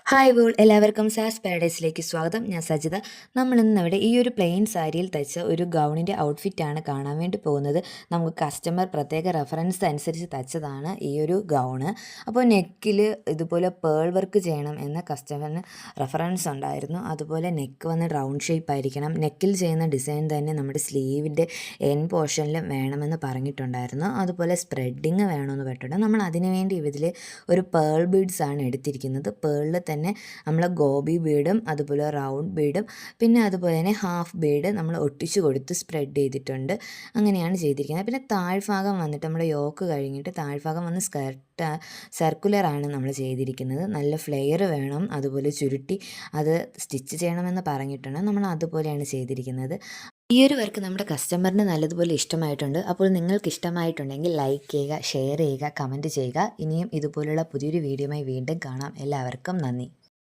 Hi wall എല്ലാവർക്കും സാസ് പാരഡൈസിലേക്ക് സ്വാഗതം. ഞാൻ സജിത. നമ്മളിന്ന് ഇവിടെ ഈ ഒരു പ്ലെയിൻ സാരിയിൽ തയ്ച്ച ഒരു ഗൗണിൻ്റെ ഔട്ട്ഫിറ്റാണ് കാണാൻ വേണ്ടി പോകുന്നത്. നമുക്ക് കസ്റ്റമർ പ്രത്യേക റെഫറൻസ് അനുസരിച്ച് തയ്ച്ചതാണ് ഈ ഒരു ഗൗണ്. അപ്പോൾ നെക്കിൽ ഇതുപോലെ പേൾ വർക്ക് ചെയ്യണം എന്ന കസ്റ്റമറിന് റെഫറൻസ് ഉണ്ടായിരുന്നു. അതുപോലെ നെക്ക് വന്ന് റൗണ്ട് ഷേപ്പ് ആയിരിക്കണം. നെക്കിൽ ചെയ്യുന്ന ഡിസൈൻ തന്നെ നമ്മുടെ സ്ലീവിൻ്റെ എൻ പോർഷനിലും വേണമെന്ന് പറഞ്ഞിട്ടുണ്ടായിരുന്നു. അതുപോലെ സ്പ്രെഡിങ് വേണമെന്ന് പറഞ്ഞിട്ടുണ്ട്. നമ്മൾ അതിനു വേണ്ടി ഇതിൽ ഒരു പേൾ ബീഡ്സ് ആണ് എടുത്തിരിക്കുന്നത്. പേളിൽ തന്നെ നമ്മൾ ഗോബി ബീഡും അതുപോലെ റൗണ്ട് ബീഡും പിന്നെ അതുപോലെ തന്നെ ഹാഫ് ബീഡ് നമ്മൾ ഒട്ടിച്ചു കൊടുത്ത് സ്പ്രെഡ് ചെയ്തിട്ടുണ്ട്. അങ്ങനെയാണ് ചെയ്തിരിക്കുന്നത്. പിന്നെ താഴ്ഭാഗം വന്നിട്ട് നമ്മൾ യോക്ക് കഴിഞ്ഞിട്ട് താഴ്ഭാഗം വന്ന് സർക്കുലറാണ് നമ്മൾ ചെയ്തിരിക്കുന്നത്. നല്ല ഫ്ലെയർ വേണം, അതുപോലെ ചുരുട്ടി അത് സ്റ്റിച്ച് ചെയ്യണമെന്ന് പറഞ്ഞിട്ടുണ്ട്. നമ്മൾ അതുപോലെയാണ് ചെയ്തിരിക്കുന്നത്. ഈ ഒരു വർക്ക് നമ്മുടെ കസ്റ്റമറിന് നല്ലതുപോലെ ഇഷ്ടമായിട്ടുണ്ട്. അപ്പോൾ നിങ്ങൾക്ക് ഇഷ്ടമായിട്ടുണ്ടെങ്കിൽ ലൈക്ക് ചെയ്യുക, ഷെയർ ചെയ്യുക, കമൻറ്റ് ചെയ്യുക. ഇനിയും ഇതുപോലുള്ള പുതിയൊരു വീഡിയോയുമായി വീണ്ടും കാണാം. എല്ലാവർക്കും നന്ദി.